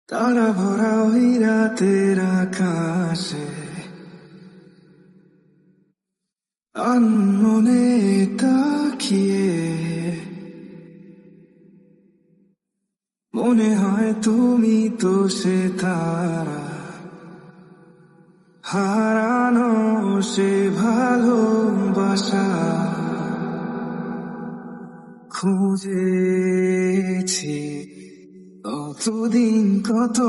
তারা ভরা ওই রাতের আকাশে আনমনে তাকিয়ে মনে হয় তুমি তো সে তারা, হারানো সে ভালোবাসা। খুঁজেছি কতদিন, কত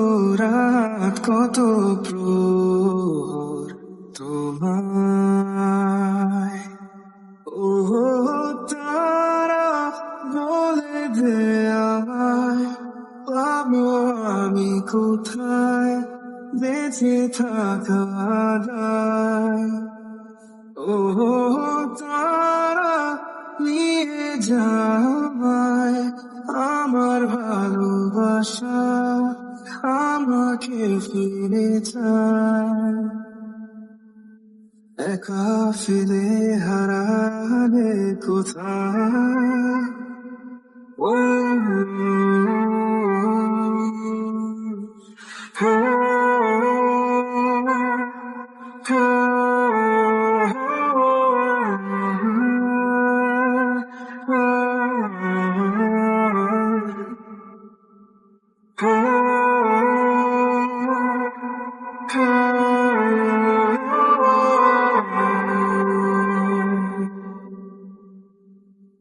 রাত, কত প্রহর তোমায়। ও তারা, বলে দে আমায়, পাবো আমি কোথায় বেঁচে থাকা দায়। ও তারা, নিয়ে যাওয়ায় আমার ভালোবাসা, আমাকে ফিরে চায়। একা ফেলে হারালে কোথায়। ও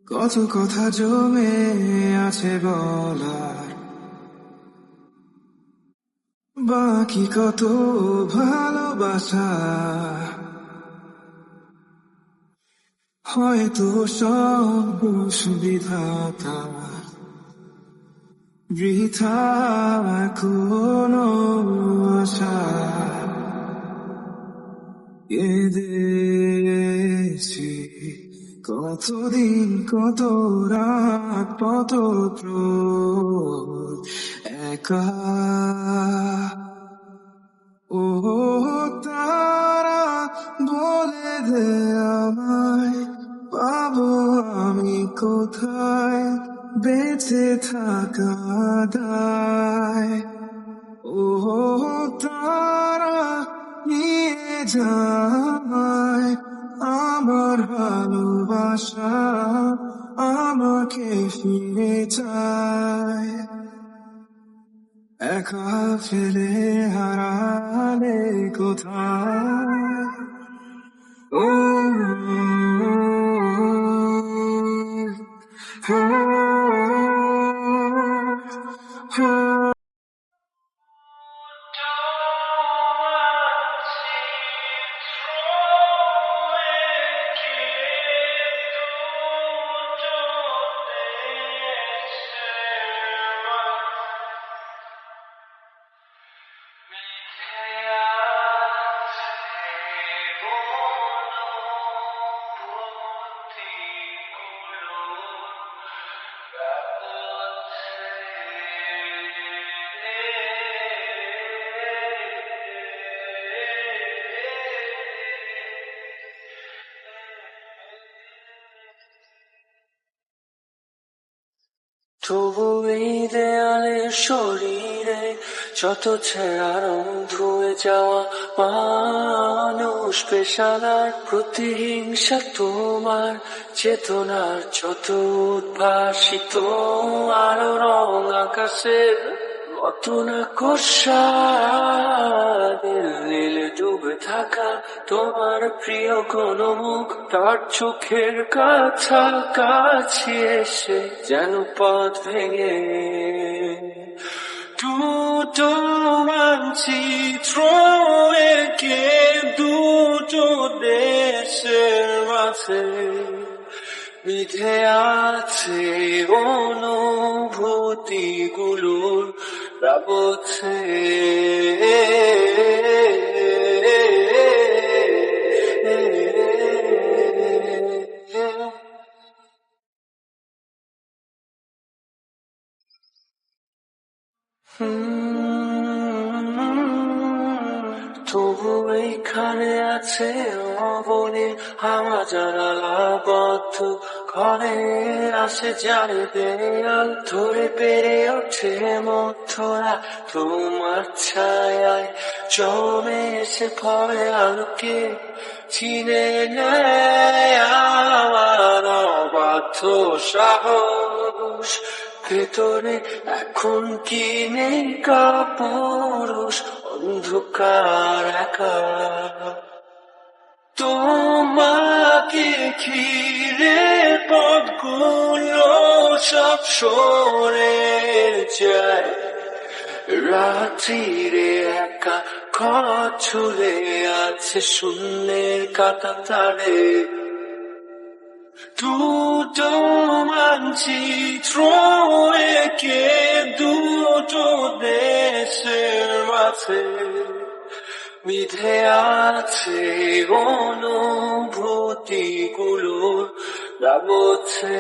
কত কথা জমে আছে বলার, বাকি কত ভালোবাসা। হয়তো সব সুবিধাতা বৃথা কোনো আশা। কেঁদেছি কতদিন, কত রাত, কত প্রহর একা। ও তারা, বলে দে আমায়, পাবো আমি কোথায় বেঁচে থাকা দায়। ও তারা, নিয়ে যায় আমার ভালোবাসা, আমাকে ফিরে চায়। একা ফেলে হারালে কোথায়। ও তবু এই দেয়ালে শরীরে যত ছেঁড়া রং, ধুয়ে যাওয়া মানুষ পেশাদার প্রতিহিংসা, তোমার চেতনার যত উদ্ভাসিত আলো রং আকাশের মতো না কষা। নীলে ডুবে থাকা তোমার প্রিয় কোন মুখ, তার চোখের কাছাকাছি এসে যেন পথ ভেঙে দুটো মানচিত্র এঁকে দুটো দেশের মাঝে বিধে আছে অনুভূতিগুলোর প্রাবচ্ছে। তবু এইখানে আছে অবনীর হাওয়া জানালাবদ্ধ ফলের আসে যারে দেয়াল ধরে পেরে ওঠে মথরা তোমার ছায়ায় জমে এসে ফলে আলোকে চিনে নেয় আমার অবাধ্য সাহস ভেতরে এখন কি নেই কাপুরুষ অন্ধকার একা তোমাকে ঘিরে পথগুলো সব সরে যায় রাত্রিরে একা ঘর ঝুলে আছে শূন্যের কাটা তারে দুটো মানচিত্র একে দুটো দেশের মাঝে মিথে আছে অনুভূতিগুলোর রাবছে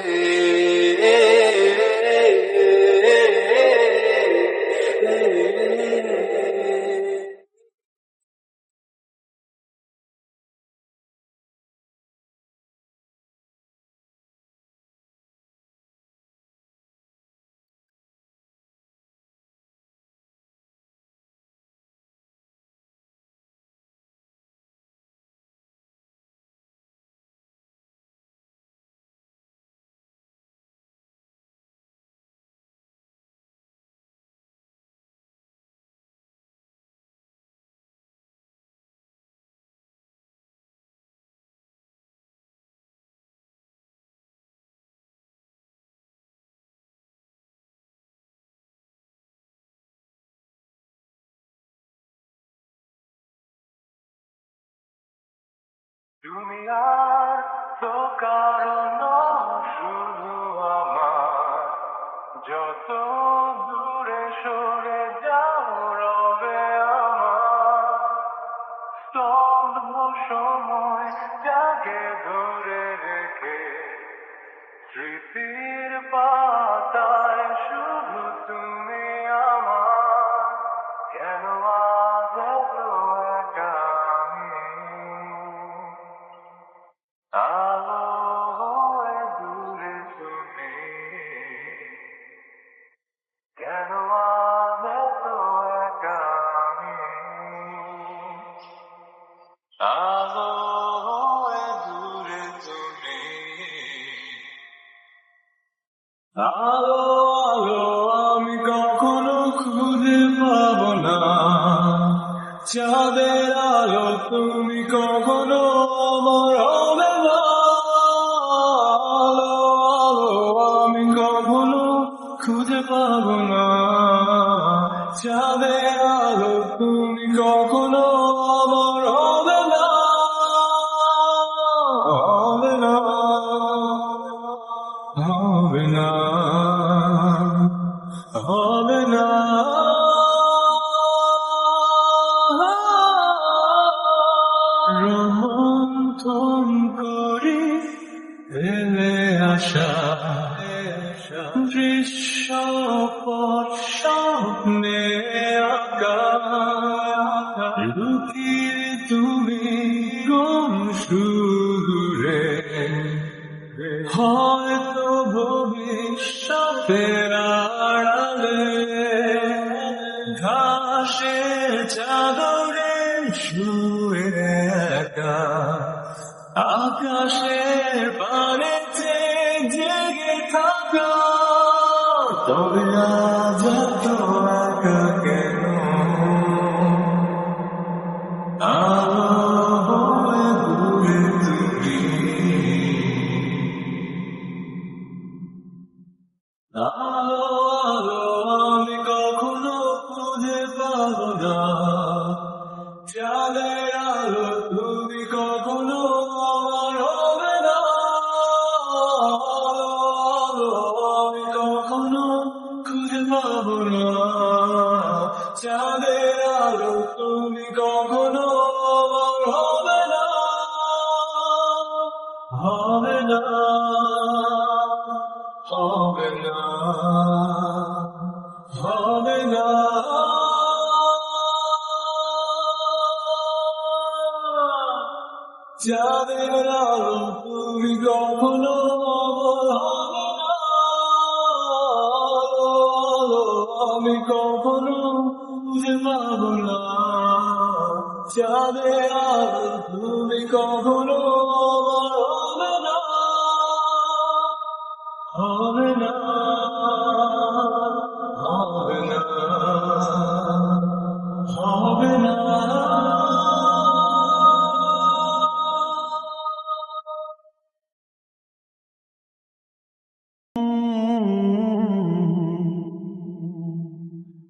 তুমি আর তো কারণ শুধু আমার যত দূরে সরে যাও রবে আমার স্তব্ধ সময় যাকে ধরে রেখে স্মৃতির পাতায় শুধু তুমি আমার কেন আজ এত একা আমি আলো হয়ে দূরে তুমি কেন আজ এত একা আমি আলো হয়ে দূরে তুমি আলো আলো আমি কখনো খুঁজে পাবো না চাঁদের আলো তুমি কখনো আমার হবে না আলো আলো আমি কখনো খুঁজে পাবো না চাঁদের আলো তুমি কখনো আমার হবে না হবে না হবে না হবে না রোমন্থন করি এলে আসা দৃশ্যপট স্বপ্নে আঁকা লুকিয়ে তুমি কোন সুদূরে হয়তো ভবিষ্যতের আড়ালে ঘাসের চাদরে শুয়ে একা আকাশের পানেতে জেগে থাকা তবে আজ এত একা কেন আলো হয়ে দূরে তুমি আলো আলো আমি কখনো খুঁজে পাবো না চাঁদের আলো তুমি কখনো আমার হবে না আলো আলো আমি কখনো খুঁজে পাবো না চাঁদের আলো তুমি কখনো আমার হবে না হবে না হবে না হবে না চাঁদের আলো তুমি কখনো আমি কখনো খুঁজে পাবো না চাঁদের আলো তুমি কখনো হবে না হবে না হবে না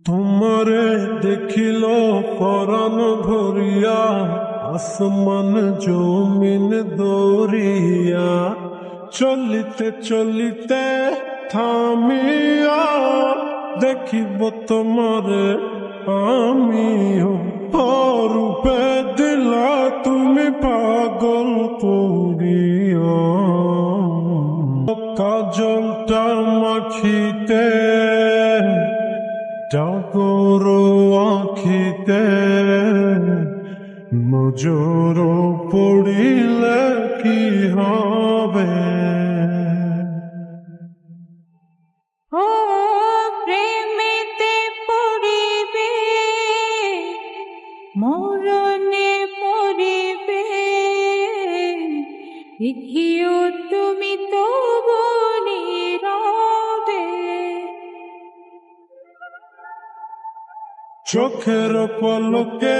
তোমারে দেখিল পরাণ ভরিয়া আসমান জমিন দরিয়া চলিতে চলিতে থামিয়া দেখিব তোমারে আমিও রূপে দিলা তুমি পাগল করিয়া কাজলটা মাখিতে টগর আখিতে নজর পড়িলে কি হবে ও প্রেমেতে পড়িবে মরণে পড়িবে দেখিও তুমি তো নীরবে চোখের পলকে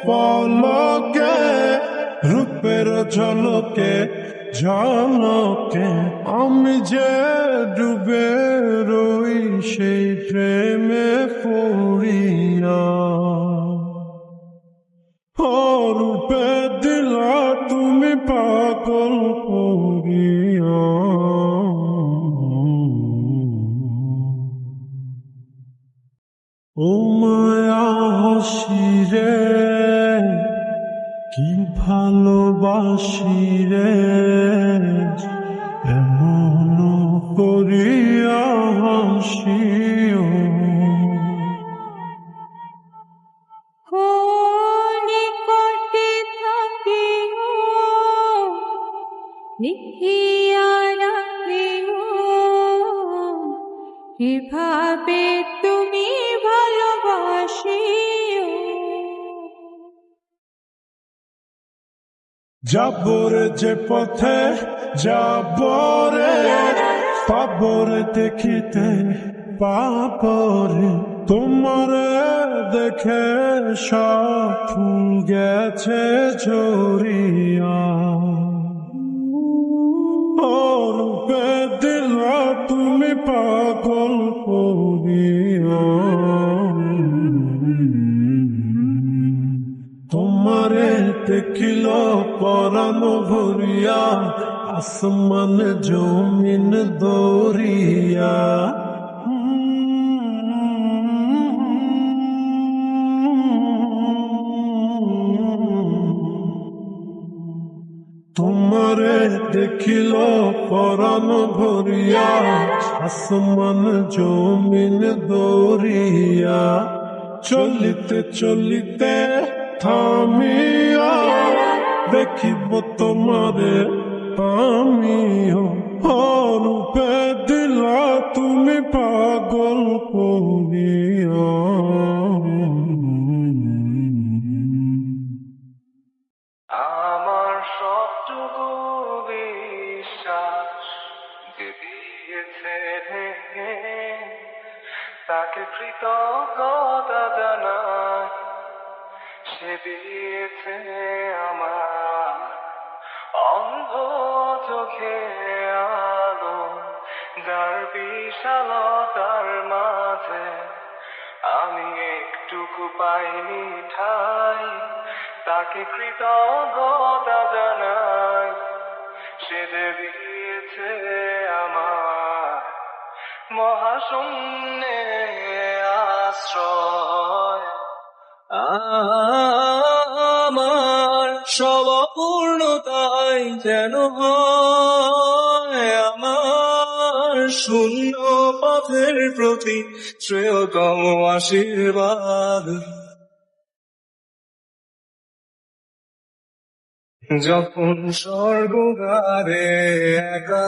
পলকে রূপের ঝলকে ঝলকে আমি যে ডুবে রই সেই প্রেমে পড়িয়া রূপে দিলা তুমি পাগল করিয়া ও মায়া হাসিরে কি ভালোবাসি রে এমন করিয়া হাসিও নিকটে থাকিও লিখিয়া রাখিও কিভাবে তুমি ভালোবাসিও যাবরে যে পথে যাবরে পাবরে দেখিতে পাপরে তোমারে দেখে সব ফুল গেছে ঝরিয়া রূপে দিলা তুমি পাগল করিয়া তোমারে দেখিল পরাণ ভরিয়া আসমান জমিন দরিয়া তোমারে দেখিল পরাণ ভরিয়া আসমান জমিন দরিয়া চলিতে চলিতে থামিয়া দেখিব তোমারে আমিও রূপে দিলা তুমি পাগল করিয়া আমার সবটুকু বিশ্বাস যে দিয়েছে ভেঙে তাকে কৃতজ্ঞতা জানাই সে দিয়েছে আমার অন্ধ চোখে আলো যার বিশালতার মাঝে আমি একটুকু পাইনি ঠাই তাকে কৃতজ্ঞতা জানাই সে যে দিয়েছে আমার মহাশূন্যে আশ্রয় আমার সব অপূর্ণতাই যেন হয় আমার শূন্য পথের প্রতি শ্রেয়তম আশীর্বাদ যখন স্বর্গদ্বারে একা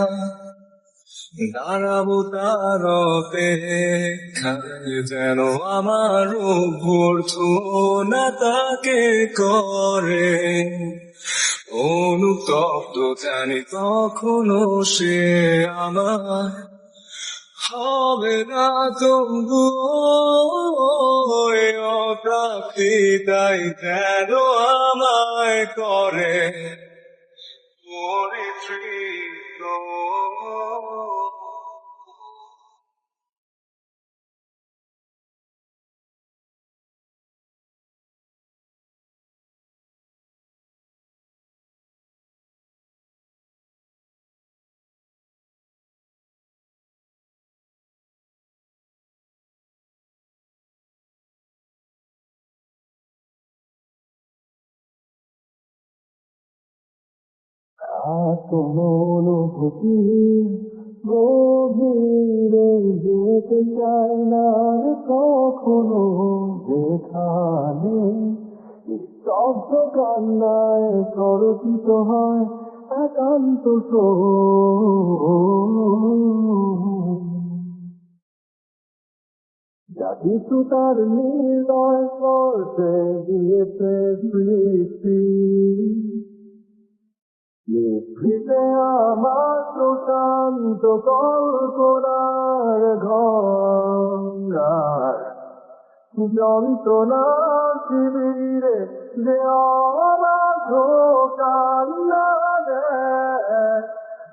দাঁড়াবো তার অপেক্ষায়, যেন আমার অভ্যর্থনা তাকে করে অনুতপ্ত, জানি কখনো সে আমার হবে না তবুও এই অপ্রাপ্তিতাই যেন আমায় করে পরিতৃপ্ত। কোনো অনুভূতি গভীরে যেতে চাই না আর কখনো, যেখানে স্তব্ধ কান্নায় সরচিত হয় একান্ত যা কিছু তার নির্দয় স্পর্শে দিয়েছে সৃষ্টি, নিভৃতে আমার প্রশান্ত কল্পনার ঘর, যন্ত্রণা শিবিরে যে অবাধ কান্না দেয়,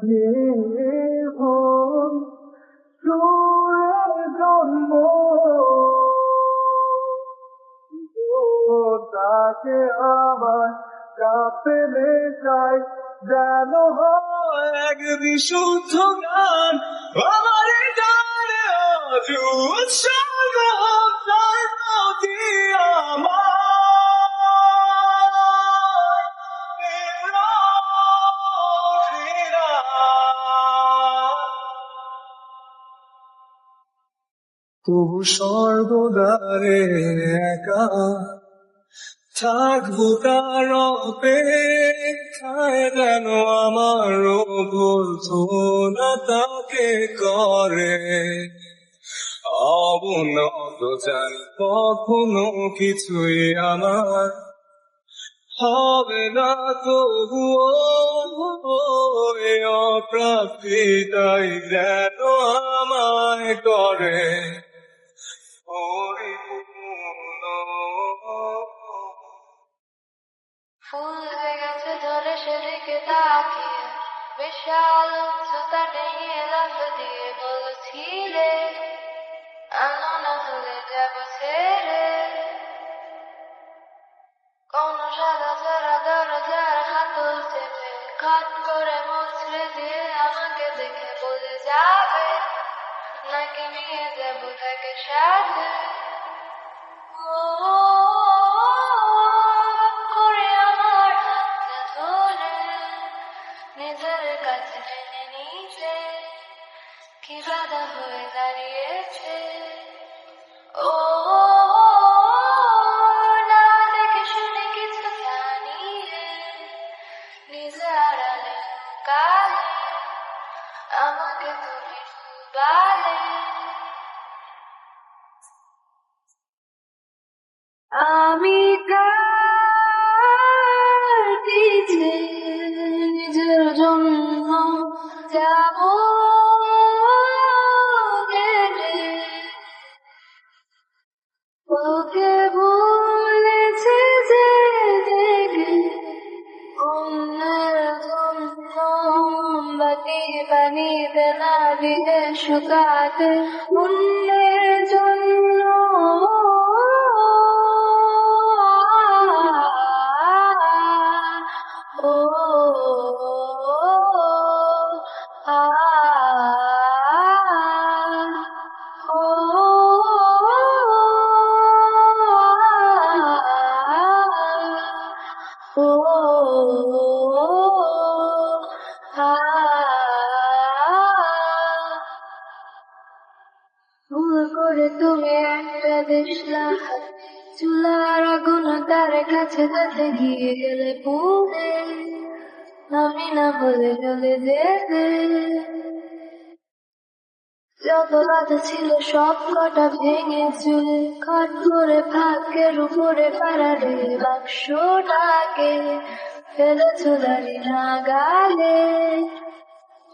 নির্ভুল সুরের জন্ম তাকে আবার কাঁপতে মেশাই, যেন হয় এক বিশুদ্ধ গান আমার গানে আজ উৎসর্গ হোক তার প্রতি আমার নিরবধিরা। তবু সর্বদারে একা থাকবো তার অপেক্ষায়, যেন আমার অভ্যর্থনা তাকে করে অবনত, জানি কখনো কিছুই আমার হবে না তবুও এই অপ্রাপ্তিতাই যেন আমায় করে পরিপূর্ণ। ফুল হয়ে গেছে ধরে সেদিকে তাকিয়ে, বিশাল উচ্চতা ডিঙিয়ে লাফ দিয়ে বলছিলে আনো না হলে যাব ছেড়ে, কোন সাদা সারা দরজার হাতল চেপে খট করে মুচড়ে দিয়ে আমাকে দেখে বলে যাবে নাকি নিয়ে যাব তাকে সাথে। করে আমার হাতটা ধরে নিজের কাছে টেনে নিতে কি বাধা হয়ে দাঁড়িয়েছে। ও না দেখে শুনে কিছু জানিয়ে নিজে আড়ালে কালে আমাকে তুমি ডুবালে। আমি কাটিছে নিজের জন্য যাব গেলে, ওকে বলেছে যে দেখে অন্যের জন্য বাটি পানিতে না দিয়ে শুকাতে অন্যের জন্য। ও আ ও ও ভুল করে তুমি একটা দিশলা চুলার আগুন তার কাছে কাছে গিয়ে গেলে পুড়ে, আমি না বলে চলে যেতে যত বাধা ছিল সব কটা ভেঙে চুলে খট করে ভাগ্যের উপরে পাড়ারে বাক্সটাকে ফেলে চুলারি নাগালে।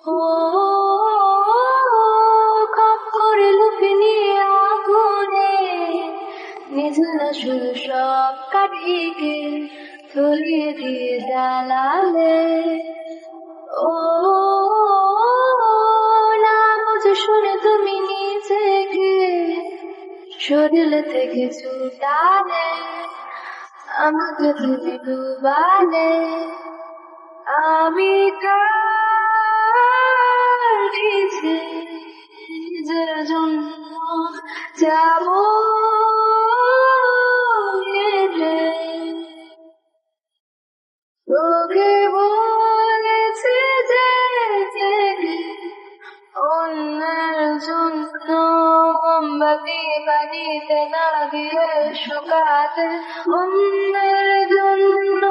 ও খপ করে লুকে নিয়ে আগুনে নিঝুলা শুধু সব কাঠিকে ধরিয়ে দিয়ে জ্বালালে। ও না বুঝে শুনে তুমি নিজেকে শরীরে থেকে ছুটালে, আমাকে তুমি ডুবালে। আমি কার কাছে নিজের জন্য যাব হেরে, তোকে বলেছি যে অন্যের জন্য মোমবাতি পানিতে না দিয়ে শুকাতে, অন্যের জন্য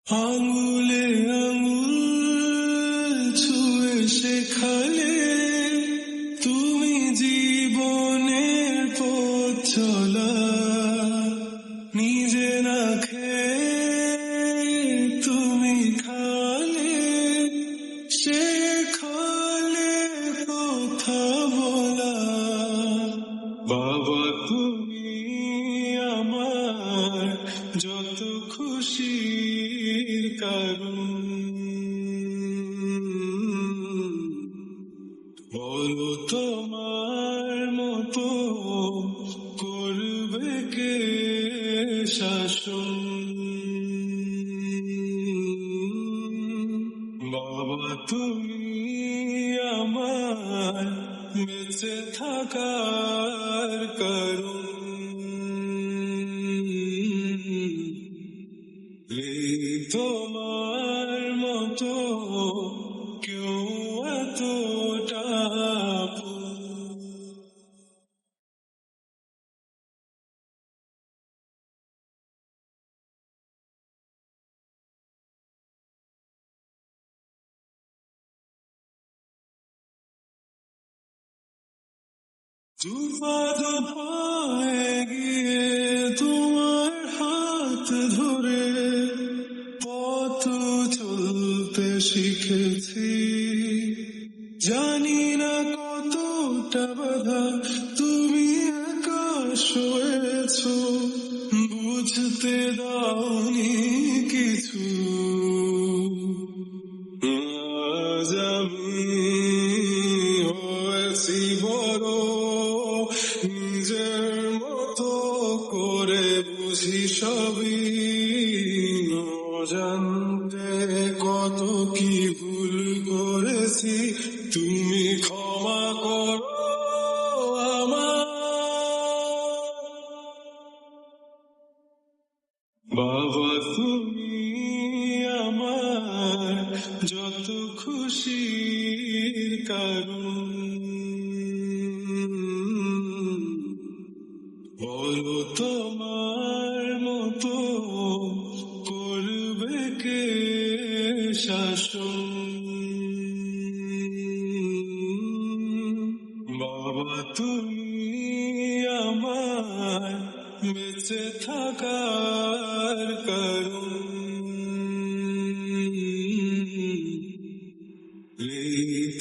আঙুলে আঙুল ছুঁয়ে শেখালে তুমি জীবনের পথ চলা, নিজে না খেয়ে তুমি খালে শেখালে কথা বলা। বাবা তুমি আমার যত খুশির কারণ, বলো তোমার মতো করবে কে শাসন। বাবা তুমি আমার বেঁচে থাকার কারণ, তোমার মতো কেউ এতটা দুপা হয়ে গিয়ে তোমার হাত ধরে পথ চলতে শিখেছি, জানি না কতটা বাধা তুমি একা সয়েছ, বুঝতে দাওনি কিছু। আজ আমি হয়েছি বড়, নিজের মতো করে বুঝি সবই, জানতে কত কি ভুল করেছি, তুমি ক্ষমা করো আমার। বাবা তুমি আমার যত খুশির কারণ, বলো তোমার মতো করবে কে শাসন। বাবা তুমি আমার বেঁচে থাকার কারণ,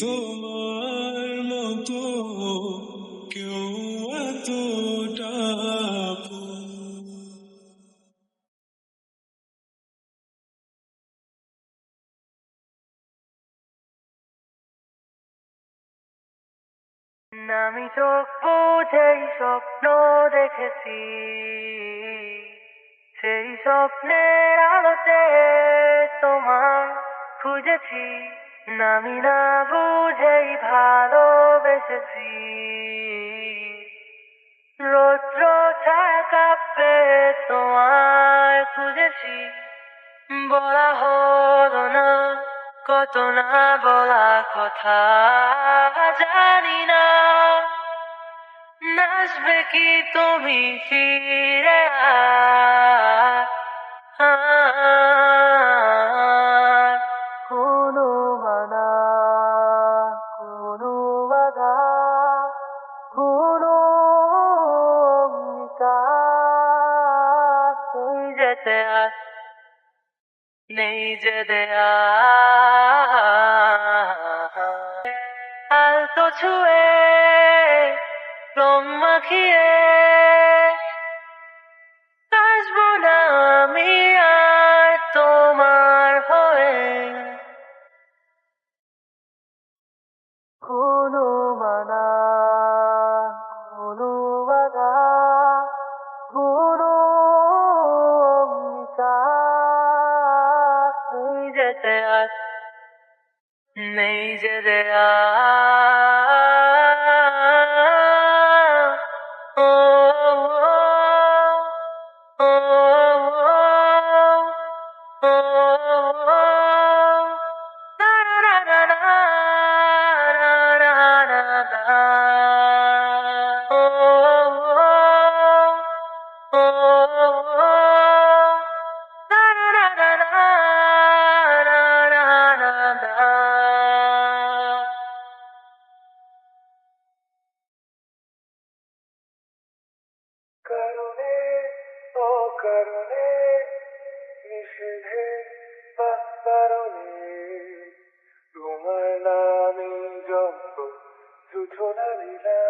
তোমার মতো কেউ এতটা আমি চোখ বুঝেই স্বপ্ন দেখেছি, সেই স্বপ্নের আলোতে তোমায় খুঁজেছি, আমি না বুঝেই ভালোবেসেছি। রৌদ্র ছায়া কাঁপে তোমায় খুঁজেছি, বলা হলো না কত না বলা কথা, জানি না নাচবে কি তুমি ফিরে কোনো মানা কোনো বাধা কোনো অঙ্গীকার নেই যেতে আর নেই যেতে আলতো ছুঁয়ে রং মাখিয়ে আসবো না আমি আর তোমার হয়ে, কোনো মানা কোনো বাধা কোনো অঙ্গীকার নেই যেতে আর নেই যেতে কারণে অকারণে নিষেধে বা কারণে তোমার নামে যত সূচনা লীলা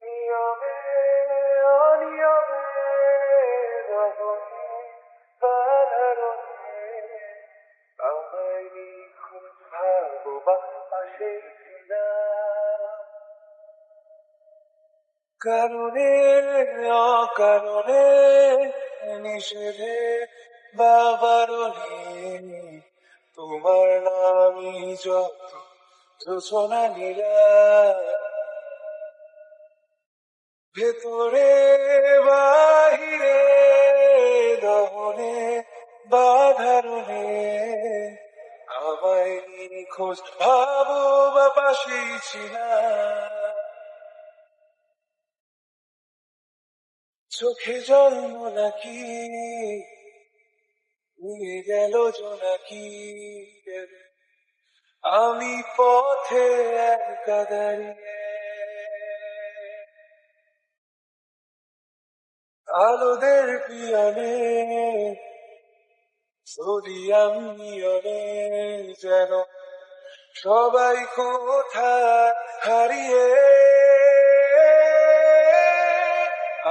নিয়মে অনিয়মে রহমে সাধারণে আমায় নিখুঁত ভালোবাসে না কারণে অকারণে নিষেধে বা বারণে তোমার নামই যত সূচনা লীলা ভেতরে বাহিরে দহনে বাধারণে আমায় নিখোঁজ ভাবো বা পাশেই ছিলা চোখে জন্ম নাকি নিয়ে গেল জোনাকি আমি পথে একা দাঁড়িয়ে আলোদের পিয়নে সোডিয়াম নিয়নে যেন সবাই কোথায় হারিয়ে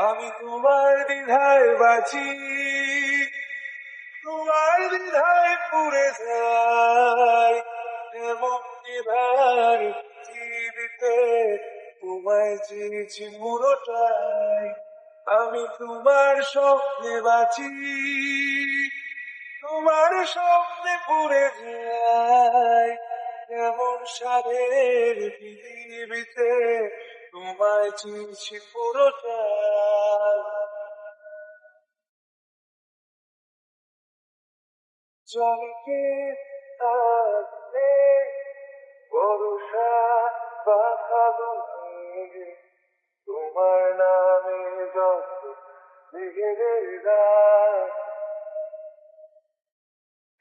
আমি তোমার দ্বিধায় বাঁচি তোমার দ্বিধায় পুড়ে যাই এমন দ্বিধার পৃথিবীতে তোমায় চেয়েছি পুরোটাই আমি তোমার স্বপ্নে বাঁচি তোমার স্বপ্নে পুড়ে যাই এমন সাধের পৃথিবীতে তোমায় চেয়েছি পুরোটাই জলকে আসলে বর্ষা বা ফাগুনে তোমার নামে যত মেঘের রাত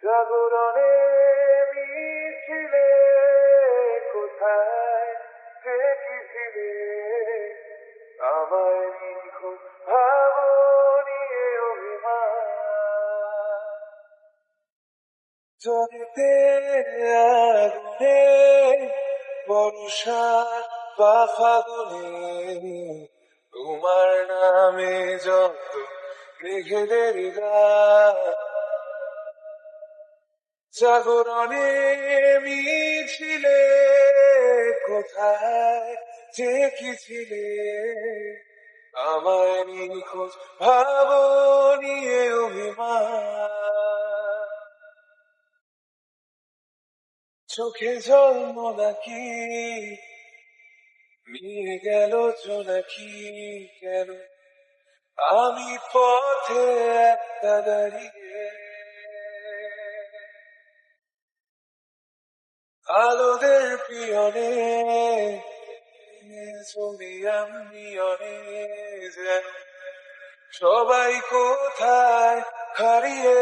জাগরণে মিছিলে কোথায় দেখেছিলে আমায় নিখুঁত ভাবনিয়ে অভিমান জলেতে আগুনে বর্ষা বা ফাগুনে তোমার নামে যত মেঘেদের গান জাগরণে মিছিলে কোথায় যে কি ছিলে আমায় নিখোঁজ ভাবনিয়ে অভিমান চোখে জন্ম নাকি নিয়ে গেল জোনাকি কেন আমি পথে একটা দাঁড়িয়ে আলোদের পিয়নে ছবি আমি যেন সবাই কোথায় হারিয়ে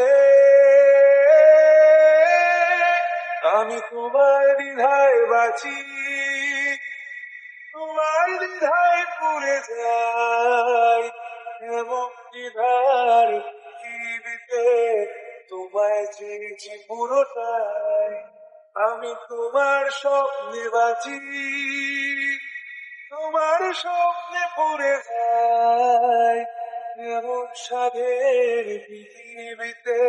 আমি তোমার দ্বিধায় বাঁচি তোমার দ্বিধায় পড়ে যাই এমন দ্বিধার পৃথিবীতে তোমায় চেয়েছি পুরোটাই আমি তোমার স্বপ্নে বাঁচি তোমার স্বপ্নে পড়ে যাই এমন সাধের পৃথিবীতে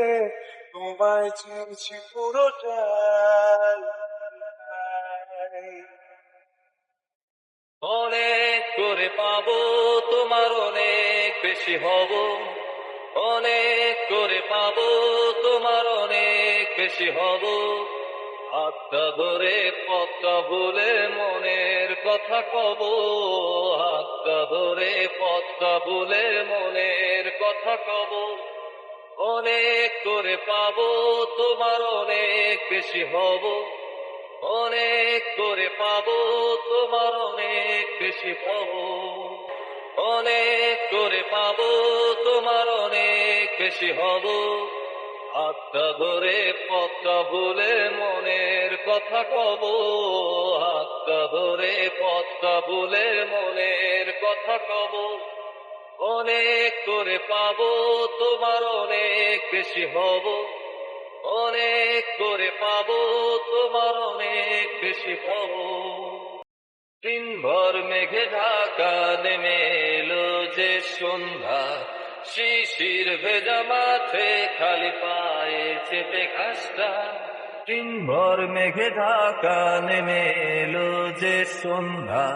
তোমায় চেয়েছি পুরোটাই অনেক করে পাবো তোমার অনেক বেশি হব অনেক করে পাবো তোমার অনেক বেশি হব হাতটা ধরে পথটা ভুলে মনের কথা কব হাতটা ধরে পথটা ভুলে মনের কথা কব অনেক করে পাবো তোমার অনেক বেশি হব অনেক করে পাবো তোমার অনেক বেশি পাবো অনেক করে পাবো তোমার অনেক বেশি হব হাতটা ধরে পথটা ভুলে মনের কথা কব হাতটা ধরে পথটা ভুলে মনের কথা কব অনেক করে পাবো তোমার অনেক বেশি হব অনেক করে পাবো তোমার অনেক বেশি পাবো দিনভর মেঘে ঢাকা নেমে এলো যে সন্ধ্যা শিশির ভেজা মাঠে খালি পায়ে চেপে ঘাসটা দিনভর মেঘে ঢাকা নেমে এলো যে সন্ধ্যা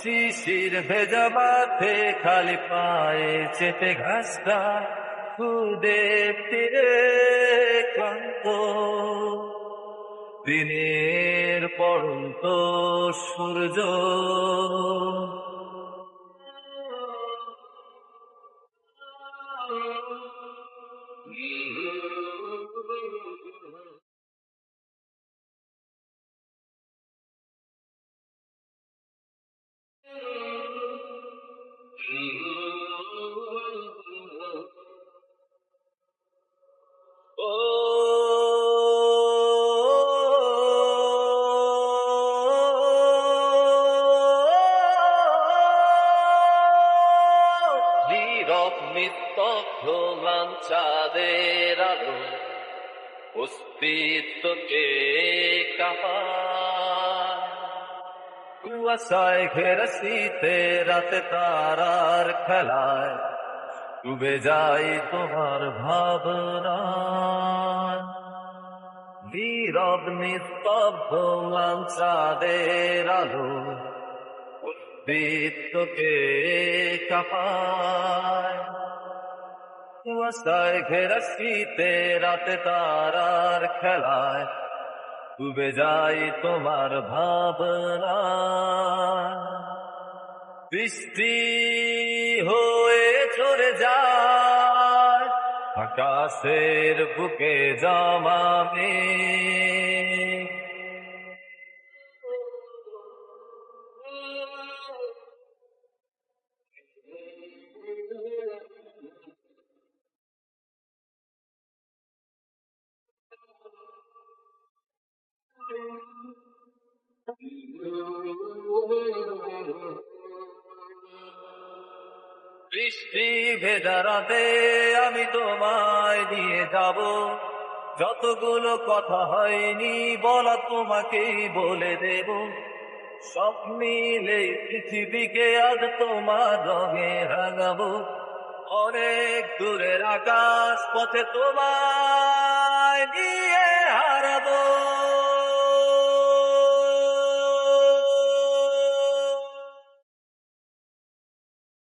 শিশির ভেজা মাঠে খালি পায়ে চেপে ঘাসটা খুদের তীরে ক্লান্ত দিনের পড়ন্ত সূর্য নীরব নিস্তব্ধ ম্লান চাঁদের আলো অস্তিত্বকে কাঁপায় কুয়াশায় ঘেরা শীতে রাতে তারার খেলায় ডুবে যাই তোমার ভাবনা নীরব নিস্তব্ধ ম্লান চাঁদের আলো অস্তিত্বকে কাঁপায় কুয়াশায় ঘেরা শীতে রাতে তারার খেলায় ডুবে যাই তোমার ভাবনা বৃষ্টি হয়ে ঝরে যায় আকাশের বুকে জমাবে বৃষ্টি ভেজা রাতে আমি তোমায় নিয়ে যাব যতগুলো কথা হয়নি বলা তোমাকেই বলে দেব সব মিলে পৃথিবীকে আজ তোমার রঙে রাঙাবো অনেক দূরের আকাশ পথে তোমায় নিয়ে হারাবো